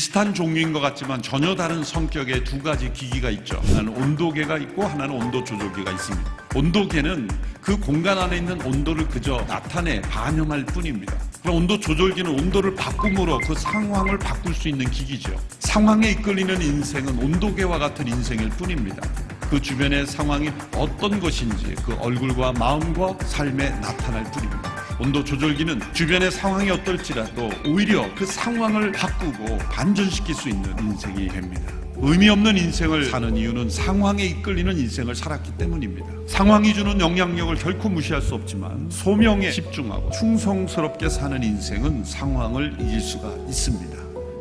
비슷한 종류인 것 같지만 전혀 다른 성격의 두 가지 기기가 있죠. 하나는 온도계가 있고 하나는 온도 조절기가 있습니다. 온도계는 그 공간 안에 있는 온도를 그저 나타내 반영할 뿐입니다. 그럼 온도 조절기는 온도를 바꿈으로 그 상황을 바꿀 수 있는 기기죠. 상황에 이끌리는 인생은 온도계와 같은 인생일 뿐입니다. 그 주변의 상황이 어떤 것인지 그 얼굴과 마음과 삶에 나타날 뿐입니다. 온도 조절기는 주변의 상황이 어떨지라도 오히려 그 상황을 바꾸고 반전시킬 수 있는 인생이 됩니다. 의미 없는 인생을 사는 이유는 상황에 이끌리는 인생을 살았기 때문입니다. 상황이 주는 영향력을 결코 무시할 수 없지만 소명에 집중하고 충성스럽게 사는 인생은 상황을 이길 수가 있습니다.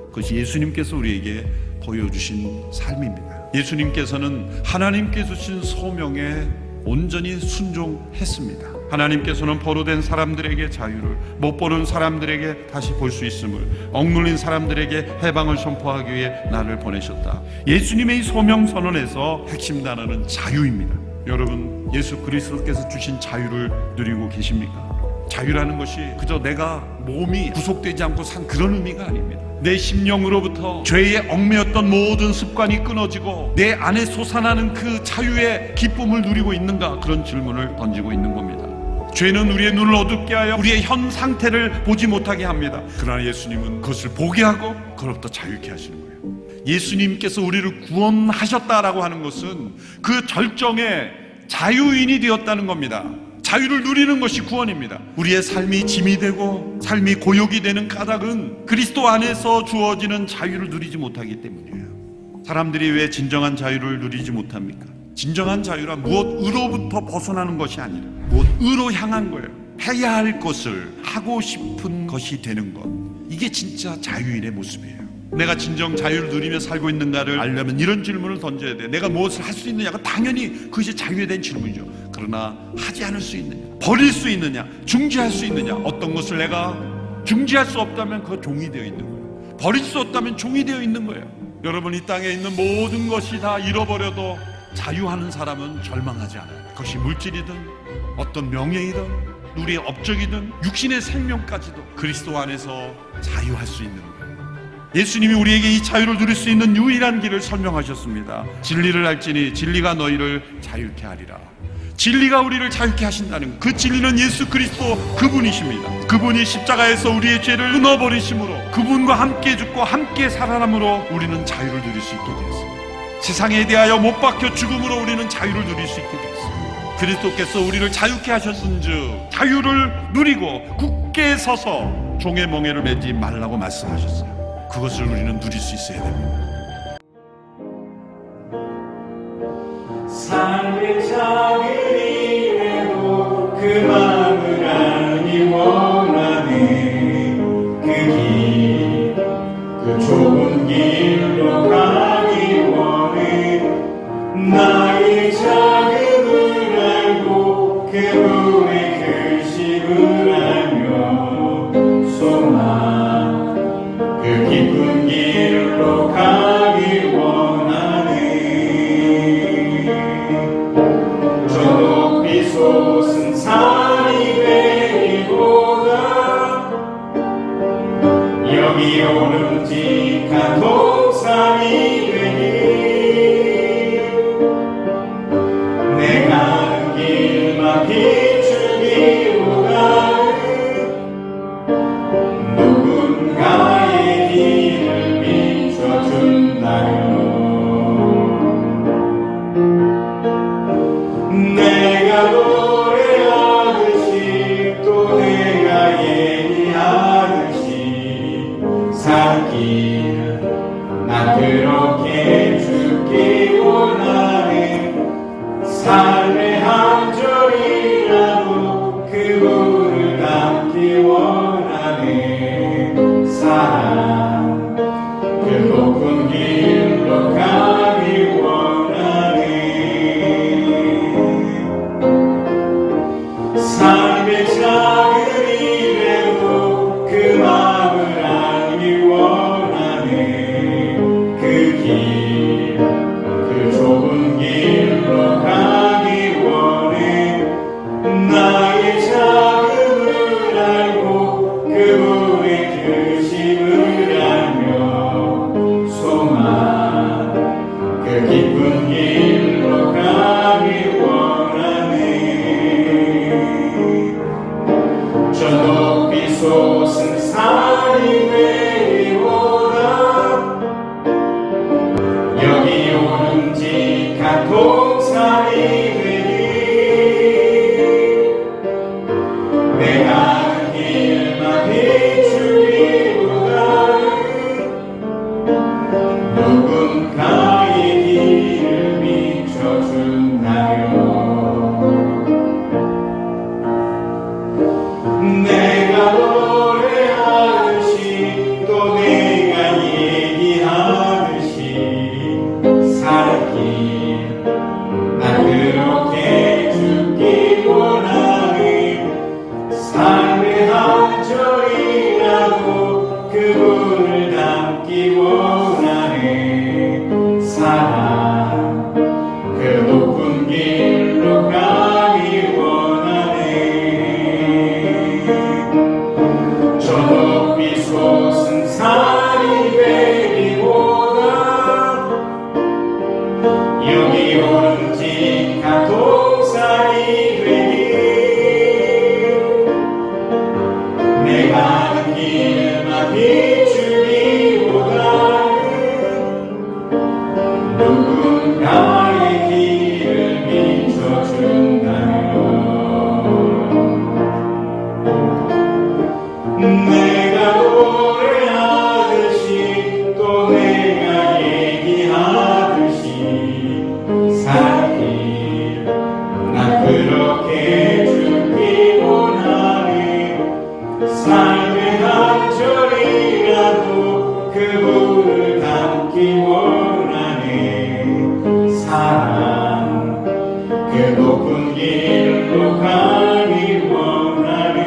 그것이 예수님께서 우리에게 보여주신 삶입니다. 예수님께서는 하나님께 주신 소명에 온전히 순종했습니다. 하나님께서는 포로된 사람들에게 자유를, 못 보는 사람들에게 다시 볼 수 있음을, 억눌린 사람들에게 해방을 선포하기 위해 나를 보내셨다. 예수님의 이 소명 선언에서 핵심 단어는 자유입니다. 여러분, 예수 그리스도께서 주신 자유를 누리고 계십니까? 자유라는 것이 그저 내가 몸이 구속되지 않고 산 그런 의미가 아닙니다. 내 심령으로부터 죄에 얽매였던 모든 습관이 끊어지고 내 안에 솟아나는 그 자유의 기쁨을 누리고 있는가? 그런 질문을 던지고 있는 겁니다. 죄는 우리의 눈을 어둡게 하여 우리의 현 상태를 보지 못하게 합니다. 그러나 예수님은 그것을 보게 하고 그로부터 자유케 하시는 거예요. 예수님께서 우리를 구원하셨다라고 하는 것은 그 절정의 자유인이 되었다는 겁니다. 자유를 누리는 것이 구원입니다. 우리의 삶이 짐이 되고 삶이 고역이 되는 까닭은 그리스도 안에서 주어지는 자유를 누리지 못하기 때문이에요. 사람들이 왜 진정한 자유를 누리지 못합니까? 진정한 자유란 무엇으로부터 벗어나는 것이 아니라 무엇으로 향한 거예요. 해야 할 것을 하고 싶은 것이 되는 것. 이게 진짜 자유인의 모습이에요. 내가 진정 자유를 누리며 살고 있는가를 알려면 이런 질문을 던져야 돼. 내가 무엇을 할 수 있느냐가 당연히 그것이 자유에 대한 질문이죠. 그러나 하지 않을 수 있느냐, 버릴 수 있느냐, 중지할 수 있느냐. 어떤 것을 내가 중지할 수 없다면 그거 종이 되어 있는 거예요. 버릴 수 없다면 종이 되어 있는 거예요. 여러분, 이 땅에 있는 모든 것이 다 잃어버려도 자유하는 사람은 절망하지 않아요. 그것이 물질이든 어떤 명예이든 우리의 업적이든 육신의 생명까지도 그리스도 안에서 자유할 수 있는 거예요. 예수님이 우리에게 이 자유를 누릴 수 있는 유일한 길을 설명하셨습니다. 진리를 알지니 진리가 너희를 자유케 하리라. 진리가 우리를 자유케 하신다는 그 진리는 예수 그리스도 그분이십니다. 그분이 십자가에서 우리의 죄를 끊어버리심으로 그분과 함께 죽고 함께 살아남으로 우리는 자유를 누릴 수 있게 되었습니다. 세상에 대하여 못 박혀 죽음으로 우리는 자유를 누릴 수 있게 되었습니다. 그리스도께서 우리를 자유케 하셨은즉 자유를 누리고 굳게 서서 종의 멍에를 매지 말라고 말씀하셨어요. 그것을 우리는 누릴 수 있어야 됩니다. 삶의 작은 일에도 그 마음을 알기 원하네. 그 길, 그 좁은 길로 가기 원해. 나의 자금을 알고 그분의 결심을 알며 소망 그 깊은 길로 가기 원하네. 저 높이 솟은 산이 되기보다 여기 오름직한 동산이 되기. 내가 가는 길만 비추기보다 누군가의 길을 비춰준다요. 내가 노래하듯이 또 내가 얘기하듯이 살길 난 그렇게 죽기 원하네. 삶의 한 절이라도 그분을 담기 원하네. 사랑 그 높은 길로 가기 원하네. 삶의 작은 일에도 그 마음을 알기 원하네. 그 길, 그 좁은 길로 가기 원하네. 동산이 되리 내가 길만 비추기보다는 누군가의 길을 비춰준다면 내가 노래하듯이 또 내가 얘기하듯이 살길 난 그렇게 죽기 원하네 삶의 한 절이라도 그분을 닮기 원하네 사랑 그 높은 길로 가기 원하네 저 높이 솟은 산이 되기보다 여기 오름직한 동산이 되리 내가 가는 길만 비추기보다는 누군가의 길을 비춰준다면 내가 노래하듯이 또 내가 얘기하듯이 살길 난 그렇게 죽기 원하네 삶의 한 절이라도 그분을 닮기 원하네 사랑 그 높은 길로 가기 원하네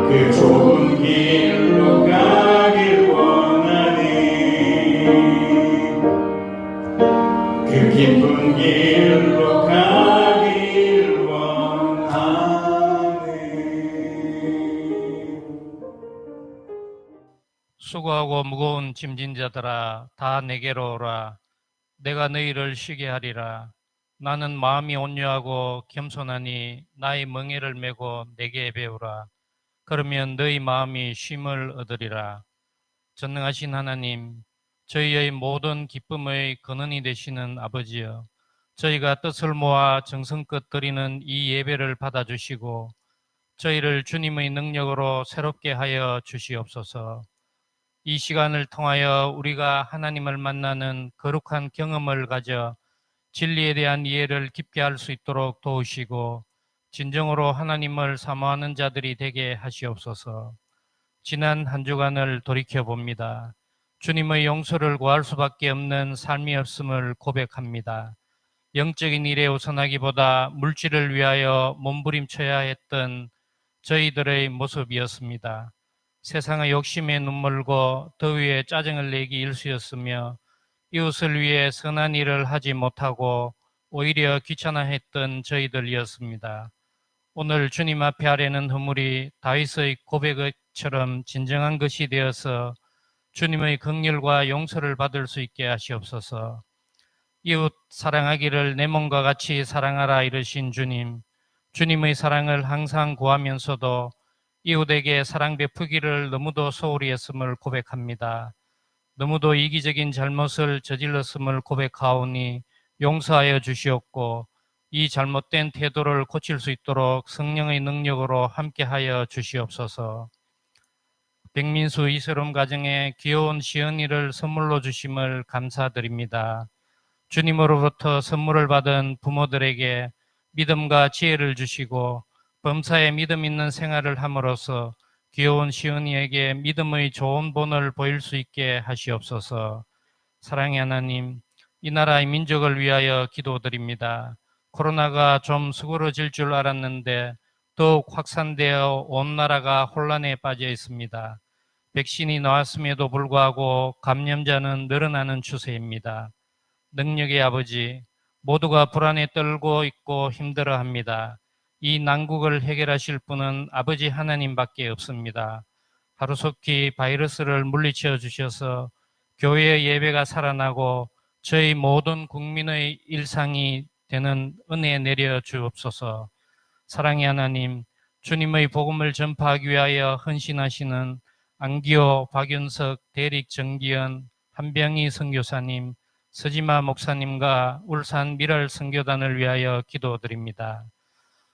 그 좋은 길로 가길 원하네 그 깊은 길로 가길 원하네 수고하고 무거운 짐진 자들아 다 내게로 오라 내가 너희를 쉬게 하리라 나는 마음이 온유하고 겸손하니 나의 멍에를 메고 내게 배우라 그러면 너희 마음이 쉼을 얻으리라 전능하신 하나님 저희의 모든 기쁨의 근원이 되시는 아버지여 저희가 뜻을 모아 정성껏 드리는 이 예배를 받아주시고 저희를 주님의 능력으로 새롭게 하여 주시옵소서. 이 시간을 통하여 우리가 하나님을 만나는 거룩한 경험을 가져 진리에 대한 이해를 깊게 할 수 있도록 도우시고 진정으로 하나님을 사모하는 자들이 되게 하시옵소서. 지난 한 주간을 돌이켜봅니다. 주님의 용서를 구할 수밖에 없는 삶이 없음을 고백합니다. 영적인 일에 우선하기보다 물질을 위하여 몸부림쳐야 했던 저희들의 모습이었습니다. 세상의 욕심에 눈멀고 더위에 짜증을 내기 일쑤였으며 이웃을 위해 선한 일을 하지 못하고 오히려 귀찮아했던 저희들이었습니다. 오늘 주님 앞에 아뢰는 허물이 다윗의 고백처럼 진정한 것이 되어서 주님의 긍휼과 용서를 받을 수 있게 하시옵소서. 이웃 사랑하기를 내 몸과 같이 사랑하라 이르신 주님, 주님의 사랑을 항상 구하면서도 이웃에게 사랑 베푸기를 너무도 소홀히 했음을 고백합니다. 너무도 이기적인 잘못을 저질렀음을 고백하오니 용서하여 주시옵고 이 잘못된 태도를 고칠 수 있도록 성령의 능력으로 함께하여 주시옵소서. 백민수 이세롬 가정에 귀여운 시은이를 선물로 주심을 감사드립니다. 주님으로부터 선물을 받은 부모들에게 믿음과 지혜를 주시고 범사에 믿음 있는 생활을 함으로써 귀여운 시은이에게 믿음의 좋은 본을 보일 수 있게 하시옵소서. 사랑의 하나님, 이 나라의 민족을 위하여 기도드립니다. 코로나가 좀 수그러질 줄 알았는데 더욱 확산되어 온 나라가 혼란에 빠져 있습니다. 백신이 나왔음에도 불구하고 감염자는 늘어나는 추세입니다. 능력의 아버지, 모두가 불안에 떨고 있고 힘들어합니다. 이 난국을 해결하실 분은 아버지 하나님밖에 없습니다. 하루속히 바이러스를 물리쳐 주셔서 교회의 예배가 살아나고 저희 모든 국민의 일상이 되는 은혜 내려 주옵소서. 사랑의 하나님, 주님의 복음을 전파하기 위하여 헌신하시는 안기호, 박윤석, 대릭, 정기현, 한병희 선교사님, 서지마 목사님과 울산 미랄 선교단을 위하여 기도드립니다.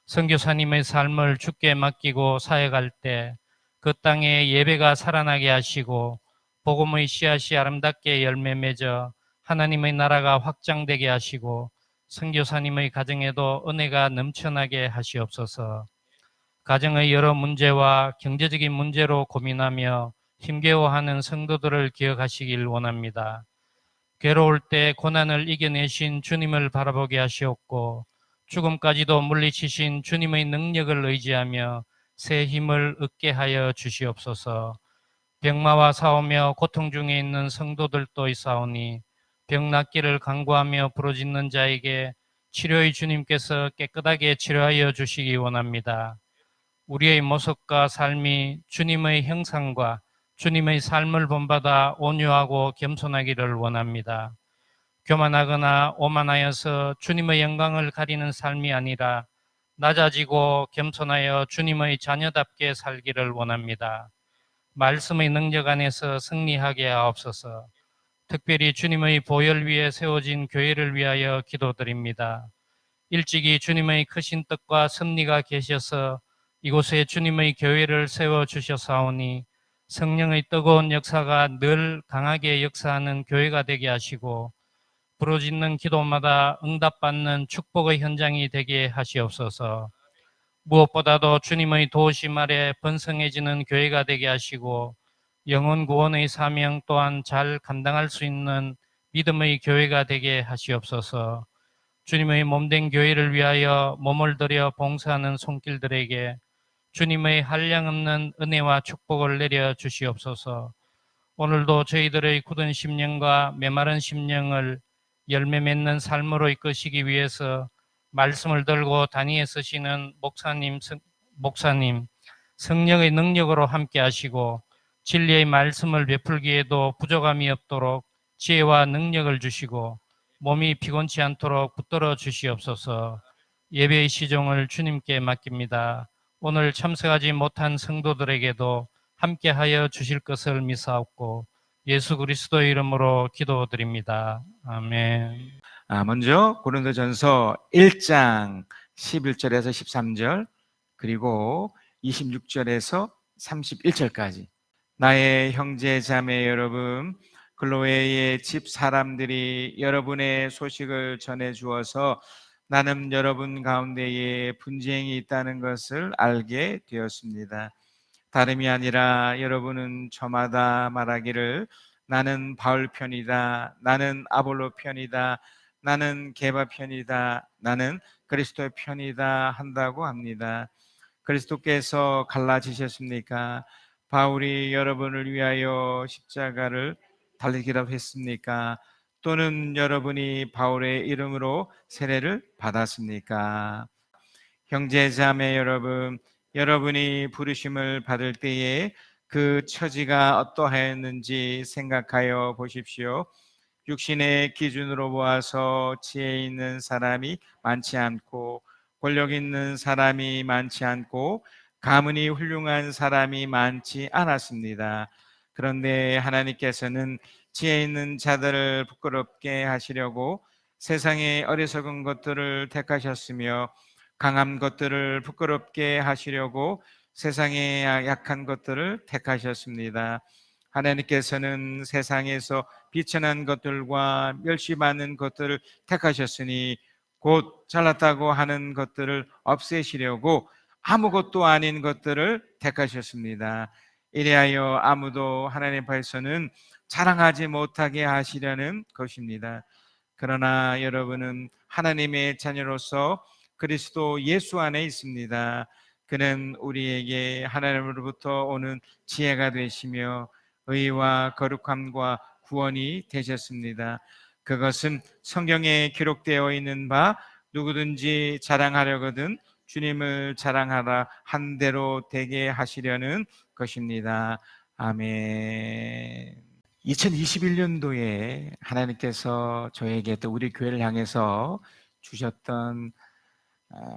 선교사님의 삶을 주께 맡기고 사역할 때 그 땅에 예배가 살아나게 하시고 복음의 씨앗이 아름답게 열매 맺어 하나님의 나라가 확장되게 하시고 선교사님의 가정에도 은혜가 넘쳐나게 하시옵소서. 가정의 여러 문제와 경제적인 문제로 고민하며 힘겨워하는 성도들을 기억하시길 원합니다. 괴로울 때 고난을 이겨내신 주님을 바라보게 하시옵고 죽음까지도 물리치신 주님의 능력을 의지하며 새 힘을 얻게 하여 주시옵소서. 병마와 싸우며 고통 중에 있는 성도들도 있사오니 병 낫기를 간구하며 부르짖는 자에게 치료의 주님께서 깨끗하게 치료하여 주시기 원합니다. 우리의 모습과 삶이 주님의 형상과 주님의 삶을 본받아 온유하고 겸손하기를 원합니다. 교만하거나 오만하여서 주님의 영광을 가리는 삶이 아니라 낮아지고 겸손하여 주님의 자녀답게 살기를 원합니다. 말씀의 능력 안에서 승리하게 하옵소서. 특별히 주님의 보혈 위에 세워진 교회를 위하여 기도드립니다. 일찍이 주님의 크신 뜻과 섭리가 계셔서 이곳에 주님의 교회를 세워주셨사오니 성령의 뜨거운 역사가 늘 강하게 역사하는 교회가 되게 하시고 부르짖는 기도마다 응답받는 축복의 현장이 되게 하시옵소서. 무엇보다도 주님의 도우심 아래 번성해지는 교회가 되게 하시고 영혼 구원의 사명 또한 잘 감당할 수 있는 믿음의 교회가 되게 하시옵소서. 주님의 몸된 교회를 위하여 몸을 들여 봉사하는 손길들에게 주님의 한량없는 은혜와 축복을 내려 주시옵소서. 오늘도 저희들의 굳은 심령과 메마른 심령을 열매 맺는 삶으로 이끄시기 위해서 말씀을 들고 단위에 쓰시는 목사님, 성령의 능력으로 함께 하시고 진리의 말씀을 베풀기에도 부족함이 없도록 지혜와 능력을 주시고 몸이 피곤치 않도록 붙들어 주시옵소서. 예배의 시종을 주님께 맡깁니다. 오늘 참석하지 못한 성도들에게도 함께하여 주실 것을 믿사옵고 예수 그리스도의 이름으로 기도드립니다. 아멘. 먼저 고린도전서 1장 11절에서 13절 그리고 26절에서 31절까지 나의 형제 자매 여러분, 글로에의 집 사람들이 여러분의 소식을 전해 주어서 나는 여러분 가운데에 분쟁이 있다는 것을 알게 되었습니다. 다름이 아니라 여러분은 저마다 말하기를 나는 바울 편이다, 나는 아볼로 편이다, 나는 게바 편이다, 나는 그리스도의 편이다 한다고 합니다. 그리스도께서 갈라지셨습니까? 바울이 여러분을 위하여 십자가를 달리기라도 했습니까? 또는 여러분이 바울의 이름으로 세례를 받았습니까? 형제 자매 여러분, 여러분이 부르심을 받을 때에 그 처지가 어떠하였는지 생각하여 보십시오. 육신의 기준으로 보아서 지혜 있는 사람이 많지 않고 권력 있는 사람이 많지 않고 가문이 훌륭한 사람이 많지 않았습니다. 그런데 하나님께서는 지혜 있는 자들을 부끄럽게 하시려고 세상의 어리석은 것들을 택하셨으며 강한 것들을 부끄럽게 하시려고 세상의 약한 것들을 택하셨습니다. 하나님께서는 세상에서 비천한 것들과 멸시받는 것들을 택하셨으니 곧 잘났다고 하는 것들을 없애시려고 아무것도 아닌 것들을 택하셨습니다. 이래하여 아무도 하나님 앞에서는 자랑하지 못하게 하시려는 것입니다. 그러나 여러분은 하나님의 자녀로서 그리스도 예수 안에 있습니다. 그는 우리에게 하나님으로부터 오는 지혜가 되시며 의와 거룩함과 구원이 되셨습니다. 그것은 성경에 기록되어 있는 바 누구든지 자랑하려거든 주님을 자랑하라 한 대로 되게 하시려는 것입니다. 아멘. 2021년도에 하나님께서 저에게 또 우리 교회를 향해서 주셨던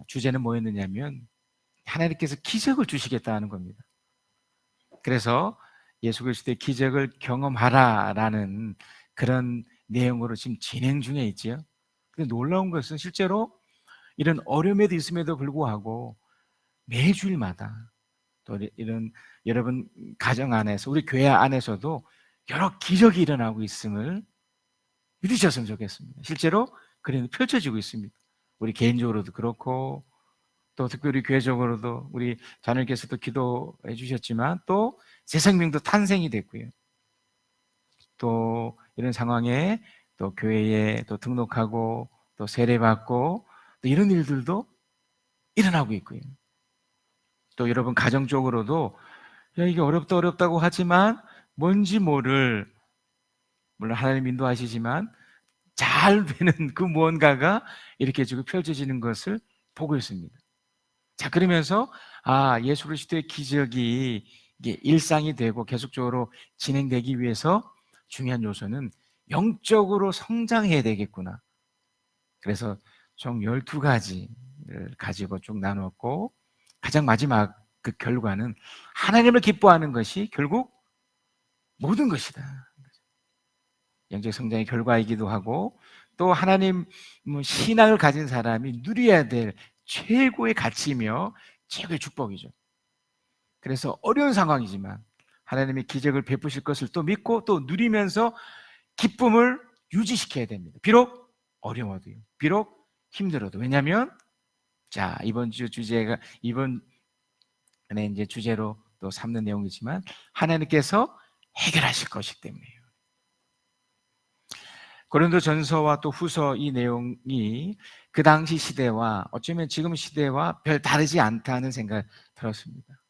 주제는 뭐였느냐면 하나님께서 기적을 주시겠다는 겁니다. 그래서 예수 그리스도의 기적을 경험하라라는 그런 내용으로 지금 진행 중에 있지요. 근데 놀라운 것은 실제로 이런 어려움에도 있음에도 불구하고 매주일마다 또 이런 여러분 가정 안에서 우리 교회 안에서도 여러 기적이 일어나고 있음을 믿으셨으면 좋겠습니다. 실제로 그런 펼쳐지고 있습니다. 우리 개인적으로도 그렇고 또 특별히 교회적으로도 우리 자녀께서도 기도해 주셨지만 또 새 생명도 탄생이 됐고요. 또 이런 상황에 또 교회에 또 등록하고 또 세례받고 또 이런 일들도 일어나고 있고요. 또 여러분 가정적으로도 야, 이게 어렵다고 하지만 뭔지 모를, 물론 하나님 인도하시지만 잘 되는 그 무언가가 이렇게 지금 펼쳐지는 것을 보고 있습니다. 자, 그러면서 예수 그리스도의 기적이 이게 일상이 되고 계속적으로 진행되기 위해서 중요한 요소는 영적으로 성장해야 되겠구나. 그래서 총 12가지를 가지고 쭉 나눴고 가장 마지막 그 결과는 하나님을 기뻐하는 것이 결국 모든 것이다. 영적 성장의 결과이기도 하고 또 하나님 신앙을 가진 사람이 누려야 될 최고의 가치이며 최고의 축복이죠. 그래서 어려운 상황이지만 하나님의 기적을 베푸실 것을 또 믿고 또 누리면서 기쁨을 유지시켜야 됩니다. 비록 어려워도요. 비록 힘들어도. 왜냐하면 자, 이번 주 주제가 이번에 이제 주제로 또 삼는 내용이지만 하나님께서 해결하실 것이기 때문이에요. 고린도전서와 또 후서 이 내용이 그 당시 시대와 어쩌면 지금 시대와 별 다르지 않다는 생각이 들었습니다.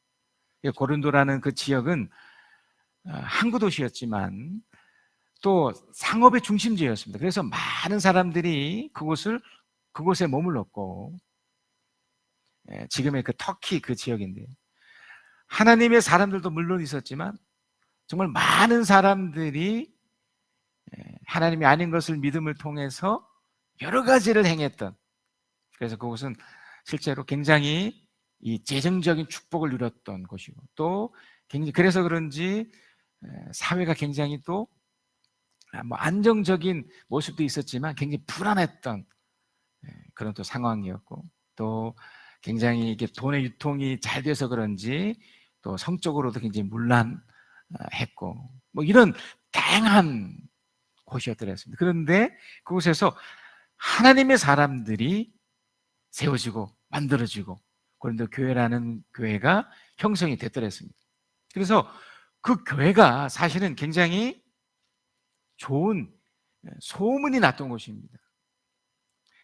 고린도라는 그 지역은 항구 도시였지만 또 상업의 중심지였습니다. 그래서 많은 사람들이 그곳에 머물렀고 지금의 그 터키 그 지역인데요. 하나님의 사람들도 물론 있었지만 정말 많은 사람들이 하나님이 아닌 것을 믿음을 통해서 여러 가지를 행했던, 그래서 그곳은 실제로 굉장히 이 재정적인 축복을 누렸던 곳이고 또 굉장히 그래서 그런지 사회가 굉장히 또 안정적인 모습도 있었지만 굉장히 불안했던 그런 또 상황이었고 또 굉장히 이게 돈의 유통이 잘 돼서 그런지 또 성적으로도 굉장히 문란했고 뭐 이런 다양한 곳이었더랬습니다. 그런데 그곳에서 하나님의 사람들이 세워지고 만들어지고 고린도 교회라는 교회가 형성이 됐더랬습니다. 그래서 그 교회가 사실은 굉장히 좋은 소문이 났던 곳입니다.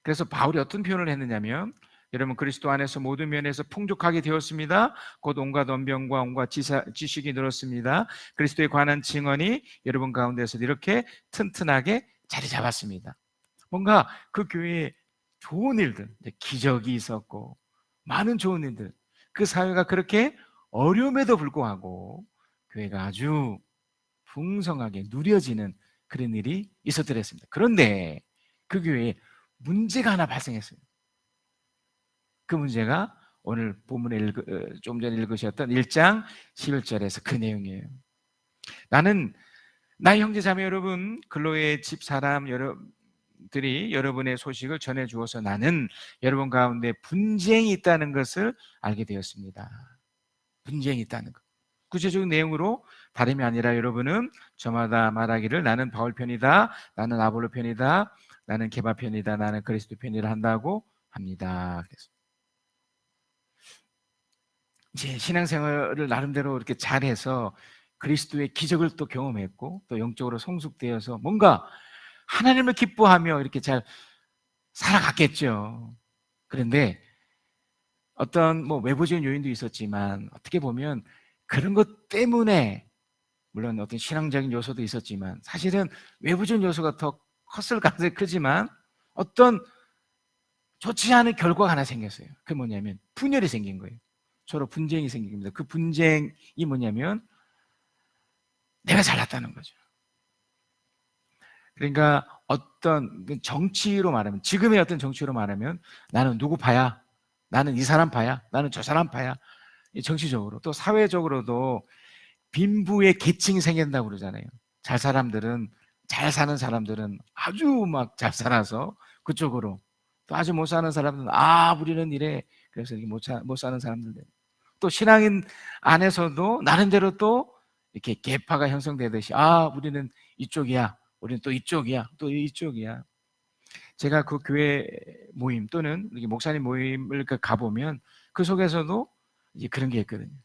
그래서 바울이 어떤 표현을 했느냐면 여러분 그리스도 안에서 모든 면에서 풍족하게 되었습니다. 곧 온갖 언변과 온갖 지식이 늘었습니다. 그리스도에 관한 증언이 여러분 가운데서 이렇게 튼튼하게 자리 잡았습니다. 뭔가 그 교회에 좋은 일들, 기적이 있었고 많은 좋은 일들, 그 사회가 그렇게 어려움에도 불구하고 교회가 아주 풍성하게 누려지는 그런 일이 있었더랬습니다. 그런데 그 교회에 문제가 하나 발생했어요. 그 문제가 오늘 본문에 좀 전에 읽으셨던 1장 11절에서 그 내용이에요. 나의 형제 자매 여러분, 근로의 집 사람 여러분들이 여러분의 소식을 전해 주어서 나는 여러분 가운데 분쟁이 있다는 것을 알게 되었습니다. 분쟁이 있다는 것. 구체적인 내용으로 다름이 아니라 여러분은 저마다 말하기를 나는 바울 편이다, 나는 아볼로 편이다, 나는 게바 편이다, 나는 그리스도 편이라 한다고 합니다. 그래서 이제 신앙생활을 나름대로 이렇게 잘해서 그리스도의 기적을 또 경험했고 또 영적으로 성숙되어서 뭔가 하나님을 기뻐하며 이렇게 잘 살아갔겠죠. 그런데 어떤 외부적인 요인도 있었지만 어떻게 보면 그런 것 때문에 물론 어떤 신앙적인 요소도 있었지만 사실은 외부적인 요소가 더 컸을 가능성이 크지만 어떤 좋지 않은 결과가 하나 생겼어요. 그게 뭐냐면 분열이 생긴 거예요. 서로 분쟁이 생긴 겁니다. 그 분쟁이 뭐냐면 내가 잘났다는 거죠. 그러니까 어떤 정치로 말하면 지금의 어떤 정치로 말하면 나는 누구 파야, 나는 이 사람 파야, 나는 저 사람 파야. 정치적으로 또 사회적으로도 빈부의 계층이 생긴다고 그러잖아요. 잘 사람들은 잘 사는 사람들은 아주 막 잘 살아서 그쪽으로, 또 아주 못 사는 사람들은 우리는 이래, 그래서 이렇게 못 사는 사람들, 또 신앙인 안에서도 나름대로 또 이렇게 계파가 형성되듯이 우리는 이쪽이야, 우리는 또 이쪽이야, 또 이쪽이야. 제가 그 교회 모임 또는 목사님 모임을 가보면 그 속에서도 이제 그런 게 있거든요.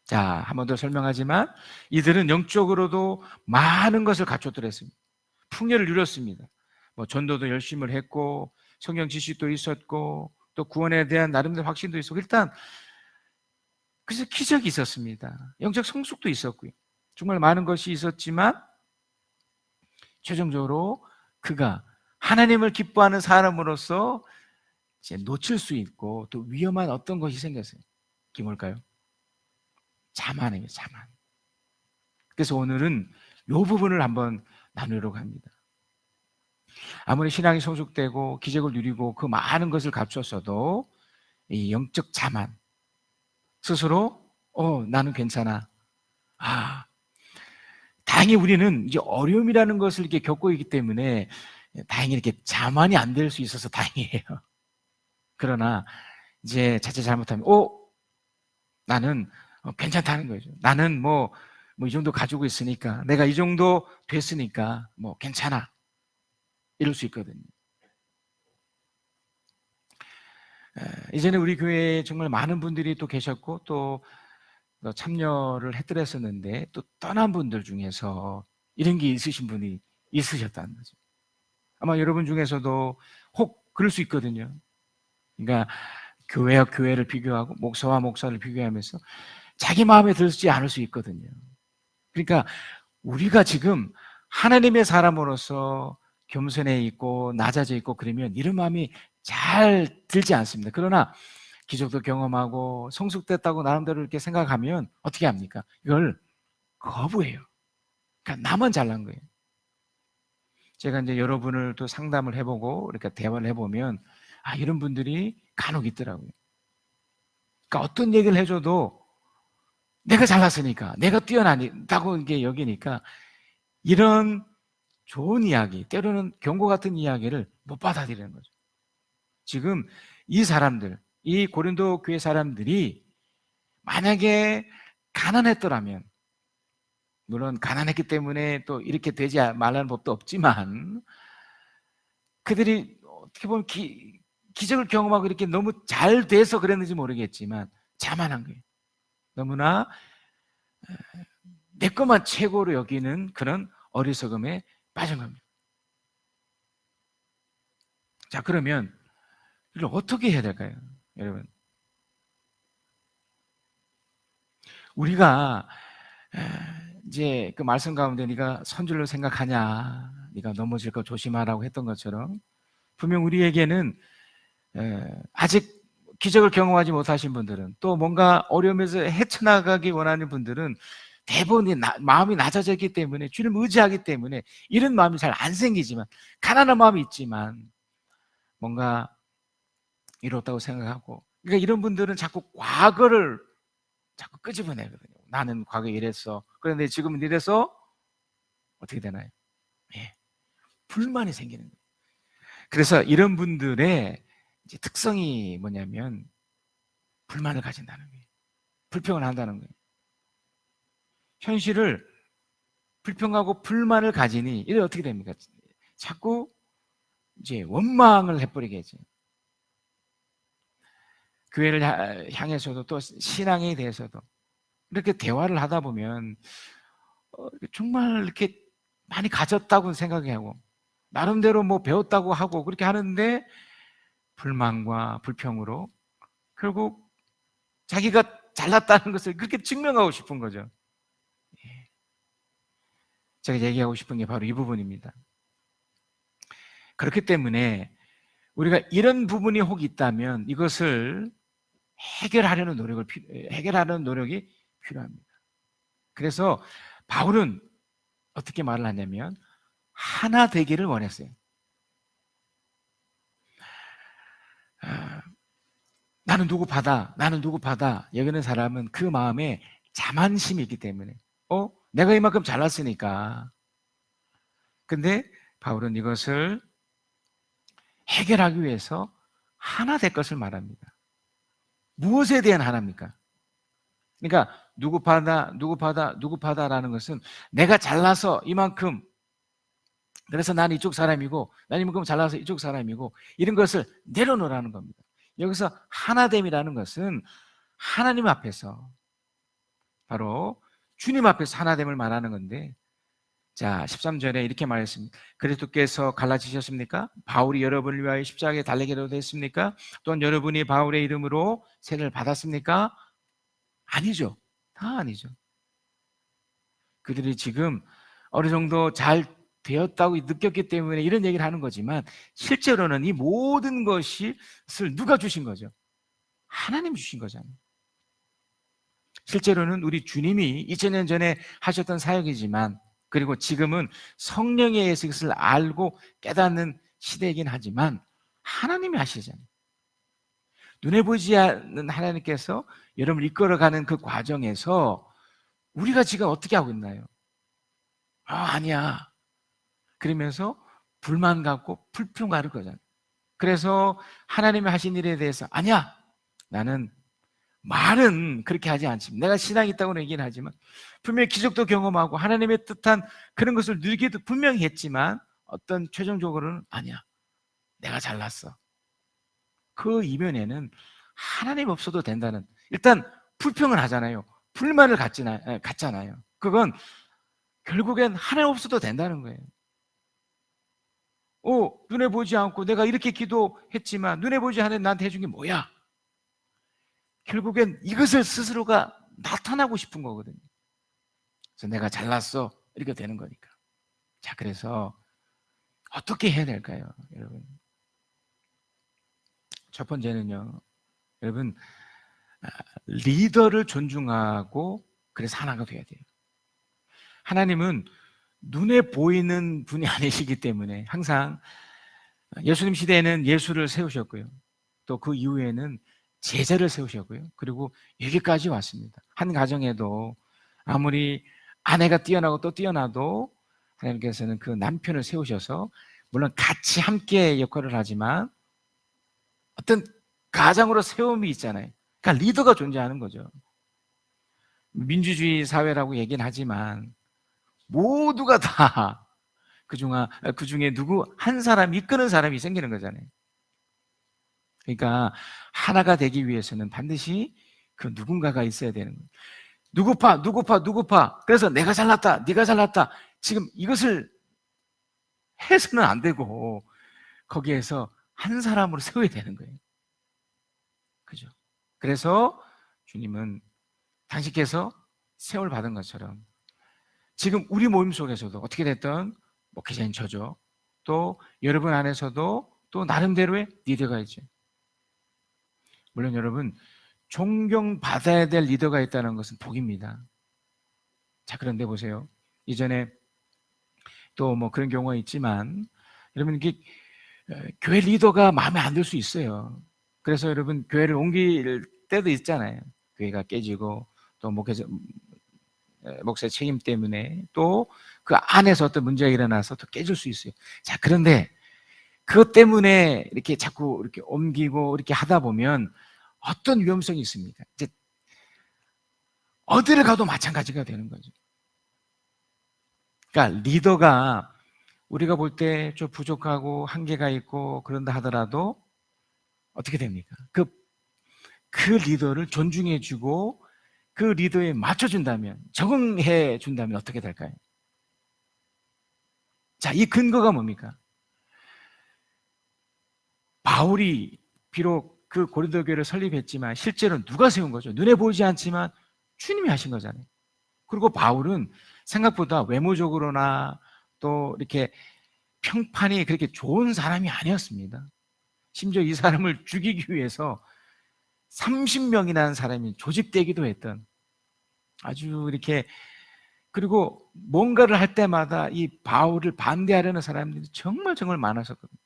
자, 한 번 더 설명하지만 이들은 영적으로도 많은 것을 갖췄더랬습니다. 풍요를 누렸습니다. 뭐 전도도 열심히 했고 성경 지식도 있었고 또 구원에 대한 나름대로 확신도 있었고, 일단 그래서 기적이 있었습니다. 영적 성숙도 있었고요. 정말 많은 것이 있었지만 최종적으로 그가 하나님을 기뻐하는 사람으로서 이제 놓칠 수 있고 또 위험한 어떤 것이 생겼어요. 그게 뭘까요? 자만이에요, 자만. 그래서 오늘은 이 부분을 한번 나누려고 합니다. 아무리 신앙이 성숙되고 기적을 누리고 그 많은 것을 갖췄어도 이 영적 자만, 스스로 나는 괜찮아. 다행히 우리는 이제 어려움이라는 것을 이렇게 겪고 있기 때문에 다행히 이렇게 자만이 안 될 수 있어서 다행이에요. 그러나 이제 자칫 잘못하면 나는 괜찮다는 거죠. 나는 뭐 이 정도 가지고 있으니까, 내가 이 정도 됐으니까 뭐 괜찮아, 이럴 수 있거든요. 이제는 우리 교회에 정말 많은 분들이 또 계셨고 또 참여를 했더랬었는데 또 떠난 분들 중에서 이런 게 있으신 분이 있으셨다는 거죠. 아마 여러분 중에서도 혹 그럴 수 있거든요. 그러니까 교회와 교회를 비교하고 목사와 목사를 비교하면서 자기 마음에 들지 않을 수 있거든요. 그러니까 우리가 지금 하나님의 사람으로서 겸손해 있고 낮아져 있고 그러면 이런 마음이 잘 들지 않습니다. 그러나 기적도 경험하고 성숙됐다고 나름대로 이렇게 생각하면 어떻게 합니까? 이걸 거부해요. 그러니까 나만 잘난 거예요. 제가 이제 여러분을 또 상담을 해보고 이렇게 대화를 해보면 이런 분들이 간혹 있더라고요. 그러니까 어떤 얘기를 해줘도 내가 잘났으니까, 내가 뛰어나다고 이게 여기니까 이런 좋은 이야기, 때로는 경고 같은 이야기를 못 받아들이는 거죠. 지금 이 사람들, 이 고린도 교회 사람들이 만약에 가난했더라면, 물론 가난했기 때문에 또 이렇게 되지 말라는 법도 없지만 그들이 어떻게 보면 기적을 경험하고 이렇게 너무 잘 돼서 그랬는지 모르겠지만 자만한 거예요. 너무나 내 것만 최고로 여기는 그런 어리석음에 빠진 겁니다. 자, 그러면 이걸 어떻게 해야 될까요, 여러분? 우리가 이제 그 말씀 가운데 네가 선줄로 생각하냐, 네가 넘어질 거 조심하라고 했던 것처럼 분명 우리에게는 아직 기적을 경험하지 못하신 분들은, 또 뭔가 어려움에서 헤쳐나가기 원하는 분들은 대부분 마음이 낮아져 있기 때문에, 주를 의지하기 때문에 이런 마음이 잘 안 생기지만, 가난한 마음이 있지만 뭔가 이렇다고 생각하고, 그러니까 이런 분들은 자꾸 과거를 자꾸 끄집어내거든요. 나는 과거에 이랬어. 그런데 지금은 이래서 어떻게 되나요? 불만이 생기는 거예요. 그래서 이런 분들의 이제 특성이 뭐냐면 불만을 가진다는 거예요. 불평을 한다는 거예요. 현실을 불평하고 불만을 가지니 이래 어떻게 됩니까? 자꾸 이제 원망을 해버리겠죠. 교회를 향해서도 또 신앙에 대해서도 이렇게 대화를 하다 보면 정말 이렇게 많이 가졌다고 생각하고 나름대로 뭐 배웠다고 하고 그렇게 하는데 불만과 불평으로 결국 자기가 잘났다는 것을 그렇게 증명하고 싶은 거죠. 제가 얘기하고 싶은 게 바로 이 부분입니다. 그렇기 때문에 우리가 이런 부분이 혹 있다면 이것을 해결하는 노력이 필요합니다. 그래서 바울은 어떻게 말을 하냐면 하나 되기를 원했어요. 나는 누구 받아 여기는 사람은 그 마음에 자만심이 있기 때문에 내가 이만큼 잘났으니까. 근데 바울은 이것을 해결하기 위해서 하나 될 것을 말합니다. 무엇에 대한 하나입니까? 그러니까 누구 파다라는 것은 내가 잘나서 이만큼, 그래서 나는 이쪽 사람이고 나는 이만큼 잘나서 이쪽 사람이고, 이런 것을 내려놓으라는 겁니다. 여기서 하나됨이라는 것은 하나님 앞에서, 바로 주님 앞에서 하나됨을 말하는 건데, 자 13절에 이렇게 말했습니다. 그리스도께서 갈라지셨습니까? 바울이 여러분을 위하여 십자가에 달리게 됐습니까? 또한 여러분이 바울의 이름으로 세례를 받았습니까? 아니죠. 다 아니죠. 그들이 지금 어느 정도 잘 되었다고 느꼈기 때문에 이런 얘기를 하는 거지만, 실제로는 이 모든 것을 누가 주신 거죠? 하나님 주신 거잖아요. 실제로는 우리 주님이 2000년 전에 하셨던 사역이지만, 그리고 지금은 성령에 의해서 이것을 알고 깨닫는 시대이긴 하지만 하나님이 하시잖아요. 눈에 보이지 않는 하나님께서 여러분을 이끌어가는 그 과정에서 우리가 지금 어떻게 하고 있나요? 아니야. 그러면서 불만 갖고 불평 가를 거잖아요. 그래서 하나님이 하신 일에 대해서 아니야, 나는 말은 그렇게 하지 않지만, 내가 신앙이 있다고 얘기는 하지만 분명히 기적도 경험하고 하나님의 뜻한 그런 것을 누리기도 분명히 했지만, 어떤 최종적으로는 아니야, 내가 잘났어. 그 이면에는 하나님 없어도 된다는, 일단 불평을 하잖아요. 불만을 갖잖아요. 그건 결국엔 하나님 없어도 된다는 거예요. 눈에 보지 않고 내가 이렇게 기도했지만 눈에 보지 않는 나한테 해준 게 뭐야? 결국엔 이것을 스스로가 나타나고 싶은 거거든요. 그래서 내가 잘났어, 이렇게 되는 거니까. 자, 그래서 어떻게 해야 될까요, 여러분? 첫 번째는요, 여러분, 리더를 존중하고 그래서 하나가 돼야 돼요. 하나님은 눈에 보이는 분이 아니시기 때문에 항상 예수님 시대에는 예수를 세우셨고요, 또 그 이후에는 제자를 세우셨고요, 그리고 여기까지 왔습니다. 한 가정에도 아무리 아내가 뛰어나고 또 뛰어나도 하나님께서는 그 남편을 세우셔서, 물론 같이 함께 역할을 하지만 어떤 가장으로 세움이 있잖아요. 그러니까 리더가 존재하는 거죠. 민주주의 사회라고 얘기는 하지만 모두가 다 그중에 누구 한 사람 이끄는 사람이 생기는 거잖아요. 그러니까 하나가 되기 위해서는 반드시 그 누군가가 있어야 되는 거예요. 누구 파. 그래서 내가 잘났다, 네가 잘났다, 지금 이것을 해서는 안 되고 거기에서 한 사람으로 세워야 되는 거예요. 그죠? 그래서 주님은 당신께서 세월 받은 것처럼 지금 우리 모임 속에서도 어떻게 됐든 목회자인 저죠, 또 여러분 안에서도 또 나름대로의 리더가 있죠. 물론 여러분, 존경받아야 될 리더가 있다는 것은 복입니다. 자, 그런데 보세요. 이전에 또 뭐 그런 경우가 있지만, 여러분, 이게 교회 리더가 마음에 안 들 수 있어요. 그래서 여러분, 교회를 옮길 때도 있잖아요. 교회가 깨지고 또 목사 책임 때문에 또 그 안에서 어떤 문제가 일어나서 또 깨질 수 있어요. 자, 그런데 그것 때문에 이렇게 자꾸 이렇게 옮기고 이렇게 하다 보면 어떤 위험성이 있습니까? 이제 어디를 가도 마찬가지가 되는 거죠. 그러니까 리더가 우리가 볼 때 좀 부족하고 한계가 있고 그런다 하더라도 어떻게 됩니까? 그 리더를 존중해주고 그 리더에 맞춰준다면, 적응해준다면 어떻게 될까요? 자, 이 근거가 뭡니까? 바울이 비록 그 고린도 교회를 설립했지만 실제로 누가 세운 거죠? 눈에 보이지 않지만 주님이 하신 거잖아요. 그리고 바울은 생각보다 외모적으로나 또 이렇게 평판이 그렇게 좋은 사람이 아니었습니다. 심지어 이 사람을 죽이기 위해서 30명이라는 사람이 조직되기도 했던, 아주 이렇게, 그리고 뭔가를 할 때마다 이 바울을 반대하려는 사람들이 정말 많았었거든요.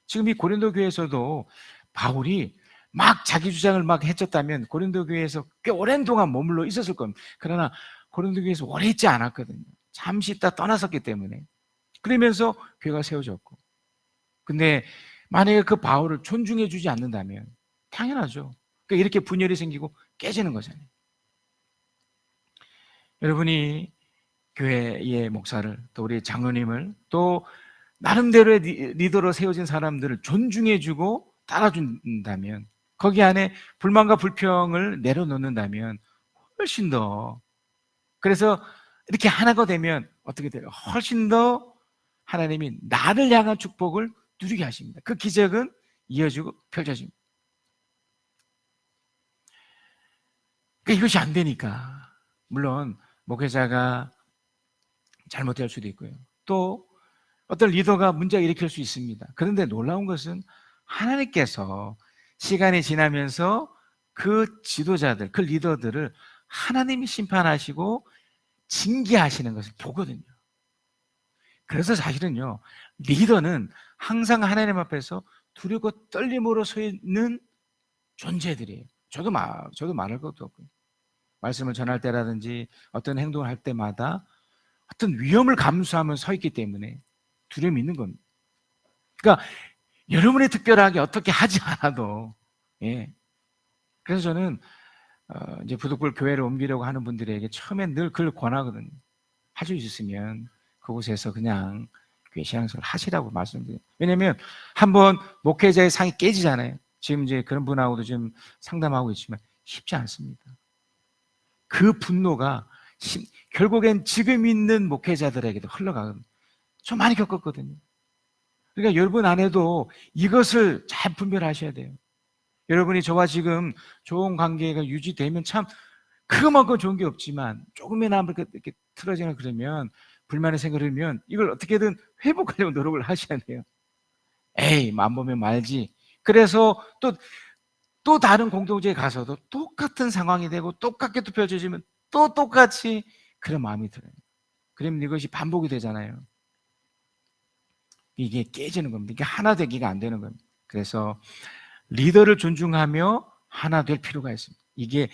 지금 이 고린도 교회에서도 바울이 막 자기 주장을 막 해쳤다면 고린도 교회에서 꽤 오랜 동안 머물러 있었을 겁니다. 그러나 고린도 교회에서 오래 있지 않았거든요. 잠시 있다 떠났었기 때문에. 그러면서 교회가 세워졌고. 근데 만약에 그 바울을 존중해 주지 않는다면 당연하죠. 그러니까 이렇게 분열이 생기고 깨지는 거잖아요. 여러분이 교회의 목사를, 또 우리 장로님을, 또 나름대로의 리더로 세워진 사람들을 존중해 주고 따라준다면, 거기 안에 불만과 불평을 내려놓는다면 훨씬 더, 그래서 이렇게 하나가 되면 어떻게 돼요? 훨씬 더 하나님이 나를 향한 축복을 누리게 하십니다. 그 기적은 이어지고 펼쳐집니다. 그러니까 이것이 안 되니까, 물론 목회자가 잘못할 수도 있고요. 또 어떤 리더가 문제가 일으킬 수 있습니다. 그런데 놀라운 것은 하나님께서 시간이 지나면서 그 지도자들, 그 리더들을 하나님이 심판하시고 징계하시는 것을 보거든요. 그래서 사실은요, 리더는 항상 하나님 앞에서 두렵고 떨림으로 서 있는 존재들이에요. 저도 말할 것도 없고요. 말씀을 전할 때라든지 어떤 행동을 할 때마다 어떤 위험을 감수하면서 서 있기 때문에 두려움이 있는 겁니다. 그러니까 여러분이 특별하게 어떻게 하지 않아도, 예. 그래서 저는 이제 부득불 교회를 옮기려고 하는 분들에게 처음엔 늘 그걸 권하거든요. 할 수 있으면 그곳에서 그냥 교회 신앙생활을 하시라고 말씀드려요. 왜냐하면 한번 목회자의 상이 깨지잖아요. 지금 이제 그런 분하고도 지금 상담하고 있지만 쉽지 않습니다. 그 분노가 결국엔 지금 있는 목회자들에게도 흘러가거든요. 저 많이 겪었거든요. 그러니까 여러분 안에도 이것을 잘 분별하셔야 돼요. 여러분이 저와 지금 좋은 관계가 유지되면 참 그만큼 좋은 게 없지만 조금이나마 이렇게 틀어지나 그러면, 불만의 생각을 하면 이걸 어떻게든 회복하려고 노력을 하셔야 돼요. 에이, 안 보면 말지. 그래서 또 다른 공동체에 가서도 똑같은 상황이 되고 똑같게 또 펼쳐지면 또 똑같이 그런 마음이 들어요. 그러면 이것이 반복이 되잖아요. 이게 깨지는 겁니다. 이게 하나 되기가 안 되는 겁니다. 그래서 리더를 존중하며 하나 될 필요가 있습니다. 이게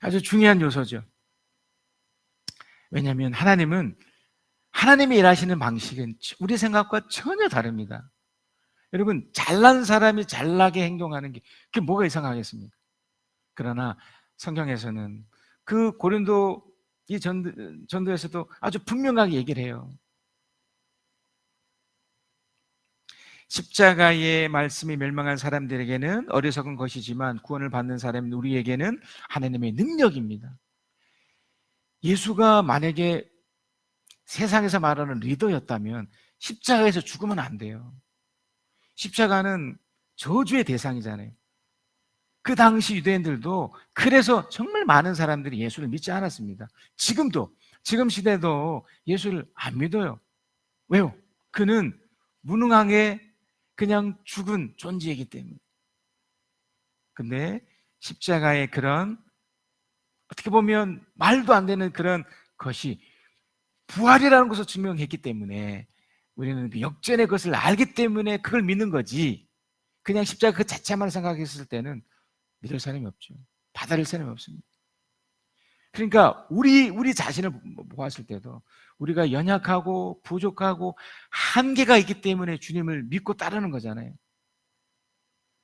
아주 중요한 요소죠. 왜냐하면 하나님이 일하시는 방식은 우리 생각과 전혀 다릅니다. 여러분, 잘난 사람이 잘나게 행동하는 게 그게 뭐가 이상하겠습니까? 그러나 성경에서는 그 고린도 이 전도에서도 아주 분명하게 얘기를 해요. 십자가의 말씀이 멸망한 사람들에게는 어리석은 것이지만 구원을 받는 사람 우리에게는 하나님의 능력입니다. 예수가 만약에 세상에서 말하는 리더였다면 십자가에서 죽으면 안 돼요. 십자가는 저주의 대상이잖아요. 그 당시 유대인들도 그래서 정말 많은 사람들이 예수를 믿지 않았습니다. 지금 시대도 예수를 안 믿어요. 왜요? 그는 무능하게 그냥 죽은 존재이기 때문에. 근데 십자가의 그런 어떻게 보면 말도 안 되는 그런 것이 부활이라는 것을 증명했기 때문에 우리는 그 역전의 것을 알기 때문에 그걸 믿는 거지, 그냥 십자가 그 자체만 생각했을 때는 믿을 사람이 없죠. 받아들일 사람이 없습니다. 그러니까 우리 자신을 보았을 때도 우리가 연약하고 부족하고 한계가 있기 때문에 주님을 믿고 따르는 거잖아요.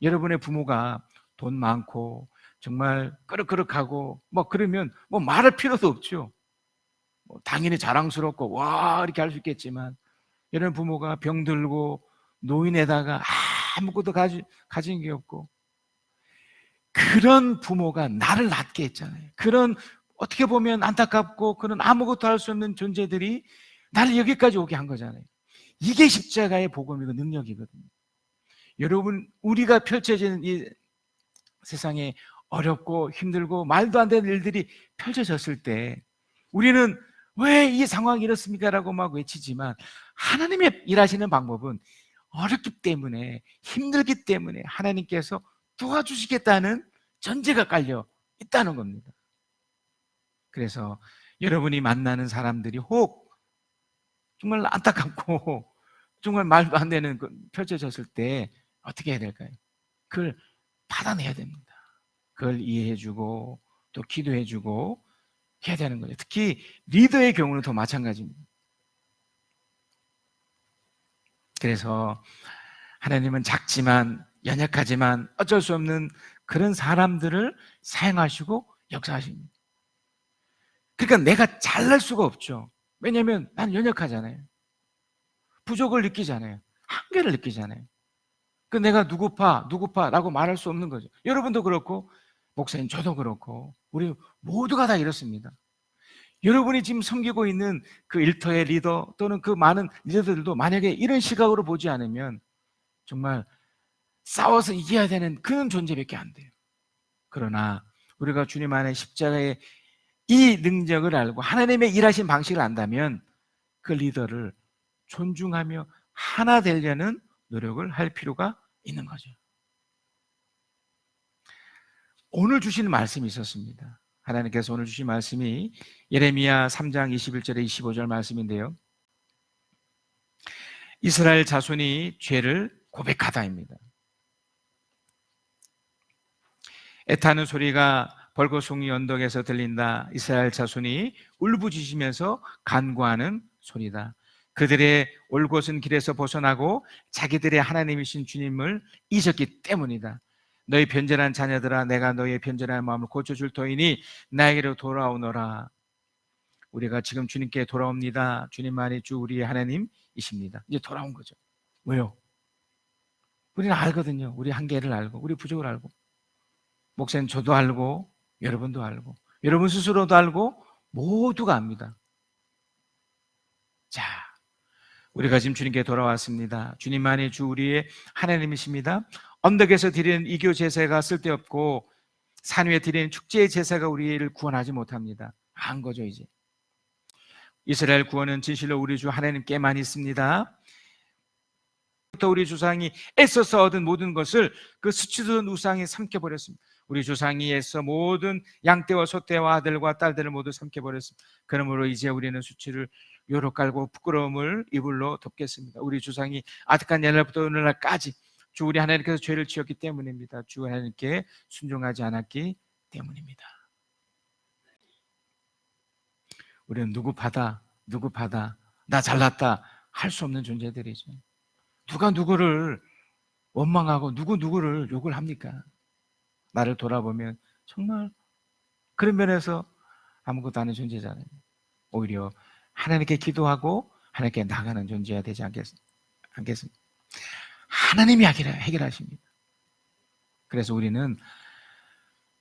여러분의 부모가 돈 많고 정말 끄덕끄덕하고 뭐 그러면 뭐 말할 필요도 없죠. 당연히 자랑스럽고 와 이렇게 할 수 있겠지만, 여러분 부모가 병들고 노인에다가 아무것도 가진 게 없고, 그런 부모가 나를 낳게 했잖아요. 그런 어떻게 보면 안타깝고 그런 아무것도 할 수 없는 존재들이 나를 여기까지 오게 한 거잖아요. 이게 십자가의 복음이고 능력이거든요. 여러분, 우리가 펼쳐지는 이 세상에 어렵고 힘들고 말도 안 되는 일들이 펼쳐졌을 때 우리는 왜 이 상황이 이렇습니까? 라고 막 외치지만, 하나님의 일하시는 방법은 어렵기 때문에, 힘들기 때문에 하나님께서 도와주시겠다는 전제가 깔려 있다는 겁니다. 그래서 여러분이 만나는 사람들이 혹 정말 안타깝고 정말 말도 안 되는 펼쳐졌을 때 어떻게 해야 될까요? 그걸 받아내야 됩니다. 그걸 이해해주고 또 기도해주고 해야 되는 거죠. 특히 리더의 경우는 더 마찬가지입니다. 그래서 하나님은 작지만 연약하지만 어쩔 수 없는 그런 사람들을 사용하시고 역사하십니다. 그러니까 내가 잘날 수가 없죠. 왜냐하면 나는 연약하잖아요. 부족을 느끼잖아요. 한계를 느끼잖아요. 그 내가 누구파라고 말할 수 없는 거죠. 여러분도 그렇고 목사님 저도 그렇고 우리 모두가 다 이렇습니다. 여러분이 지금 섬기고 있는 그 일터의 리더 또는 그 많은 리더들도 만약에 이런 시각으로 보지 않으면 정말 싸워서 이겨야 되는 그런 존재밖에 안 돼요. 그러나 우리가 주님 안에 십자가의 이 능력을 알고 하나님의 일하신 방식을 안다면 그 리더를 존중하며 하나 되려는 노력을 할 필요가 있는 거죠. 오늘 주시는 말씀이 있었습니다. 하나님께서 오늘 주신 말씀이 예레미야 3장 21절에 25절 말씀인데요. 이스라엘 자손이 죄를 고백하다입니다. 애타는 소리가 벌거숭이 언덕에서 들린다. 이스라엘 자손이 울부짖으면서 간구하는 소리다. 그들의 올 곳은 길에서 벗어나고 자기들의 하나님이신 주님을 잊었기 때문이다. 너희 변절한 자녀들아, 내가 너희의 변절한 마음을 고쳐줄 터이니 나에게로 돌아오너라. 우리가 지금 주님께 돌아옵니다. 주님만이 주 우리의 하나님이십니다. 이제 돌아온 거죠. 왜요? 우리는 알거든요. 우리 한계를 알고 우리 부족을 알고 목사님 저도 알고 여러분도 알고 여러분 스스로도 알고 모두가 압니다. 자, 우리가 지금 주님께 돌아왔습니다. 주님만이 주 우리의 하나님이십니다. 언덕에서 드리는 이교 제사가 쓸데없고 산 위에 드리는 축제의 제사가 우리를 구원하지 못합니다. 안 거죠 이제. 이스라엘 구원은 진실로 우리 주 하나님께만 있습니다. 우리 조상이 애써서 얻은 모든 것을 그 수치스러운 우상이 삼켜버렸습니다. 우리 조상이 애써 모든 양떼와 소떼와 아들과 딸들을 모두 삼켜버렸습니다. 그러므로 이제 우리는 수치를 요로 깔고 부끄러움을 이불로 덮겠습니다. 우리 조상이 아득한 옛날부터 오늘날까지 주 우리 하나님께서 죄를 지었기 때문입니다. 주 하나님께 순종하지 않았기 때문입니다. 우리는 누구 받아 나 잘났다 할 수 없는 존재들이죠. 누가 누구를 원망하고 누구를 욕을 합니까? 나를 돌아보면 정말 그런 면에서 아무것도 아닌 존재잖아요. 오히려 하나님께 기도하고 하나님께 나가는 존재가 되지 않겠습니까? 하나님이 해결하십니다. 그래서 우리는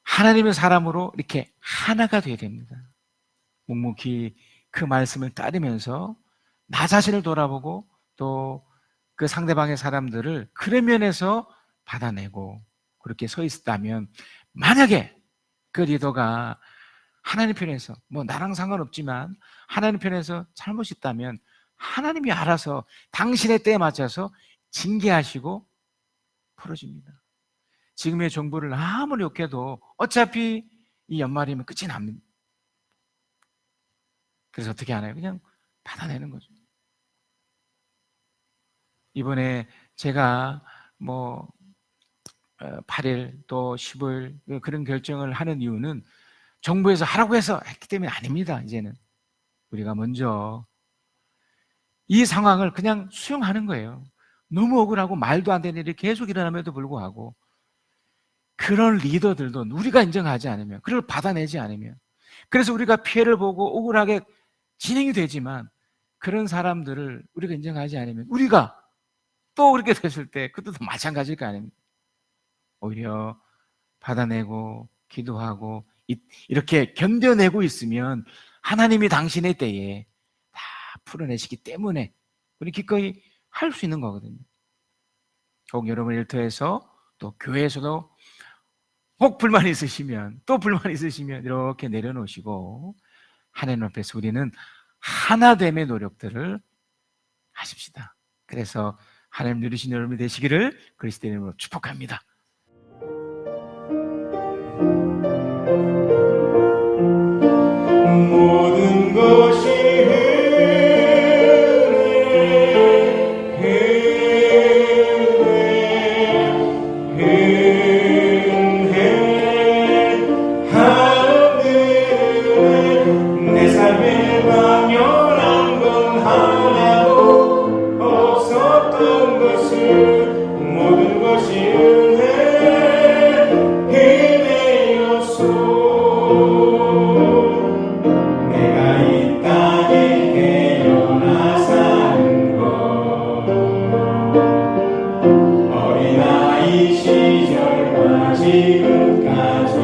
하나님의 사람으로 이렇게 하나가 되어야 됩니다. 묵묵히 그 말씀을 따르면서 나 자신을 돌아보고 또 그 상대방의 사람들을 그런 면에서 받아내고 그렇게 서 있었다면 만약에 그 리더가 하나님 편에서 뭐 나랑 상관없지만 하나님 편에서 잘못이 있다면 하나님이 알아서 당신의 때에 맞춰서 징계하시고 풀어줍니다. 지금의 정부를 아무리 욕해도 어차피 이 연말이면 끝이 납니다. 그래서 어떻게 하나요? 그냥 받아내는 거죠. 이번에 제가 8일 또 15일 그런 결정을 하는 이유는 정부에서 하라고 해서 했기 때문에 아닙니다. 이제는 우리가 먼저 이 상황을 그냥 수용하는 거예요. 너무 억울하고 말도 안 되는 일이 계속 일어남에도 불구하고 그런 리더들도 우리가 인정하지 않으면 그걸 받아내지 않으면 그래서 우리가 피해를 보고 억울하게 진행이 되지만 그런 사람들을 우리가 인정하지 않으면 우리가 또 그렇게 됐을 때 그것도 마찬가지일 거 아닙니까? 오히려 받아내고 기도하고 이렇게 견뎌내고 있으면 하나님이 당신의 때에 다 풀어내시기 때문에 우리 기꺼이 할 수 있는 거거든요. 혹 여러분 일터에서 또 교회에서도 혹 불만이 있으시면 이렇게 내려놓으시고 하나님 앞에서 우리는 하나됨의 노력들을 하십시다. 그래서 하나님 누리신 여러분이 되시기를 그리스도의 이름으로 축복합니다. 모든 것이 은혜 하늘을 것을 모든 것이 은혜였소. 내가 이 땅에 태어나 사는 것 어린아이 시절과 지금까지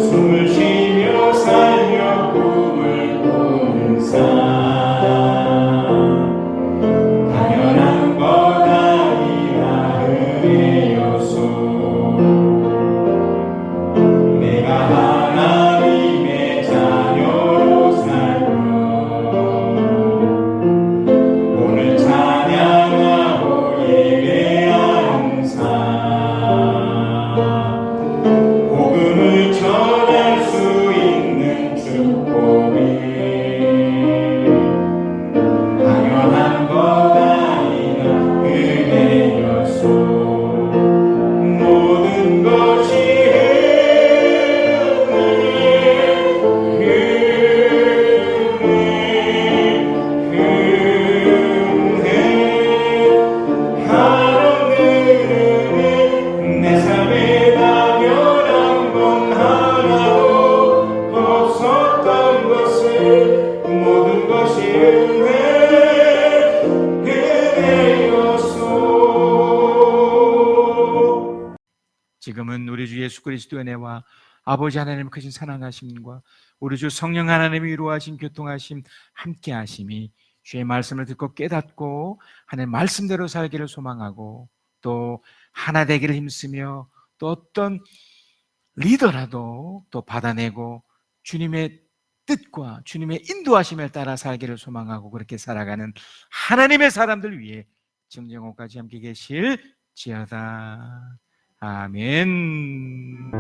숨을 쉬며 살며 꿈을 꾸는 삶 당연한 것 아니라 은혜였소. 내가 하나님의 자녀로 살며 오늘 찬양하고 예배하는 삶 복음을 전할 수 있는 축복이 당연한 것 아니라 은혜였소. 모든 것이 내 삶에 당연한 건 하나도 없었던 것을 모든 것이 은혜였소. 지금은 우리 주 예수 그리스도의 은혜와 아버지 하나님 크신 사랑하심과 우리 주 성령 하나님이 위로하신 교통하심 함께하심이 주의 말씀을 듣고 깨닫고 하나님 말씀대로 살기를 소망하고 또 하나 되기를 힘쓰며 또 어떤 리더라도 또 받아내고 주님의 뜻과 주님의 인도하심을 따라 살기를 소망하고 그렇게 살아가는 하나님의 사람들 위해 정정호까지 함께 계실 지어다. 아멘.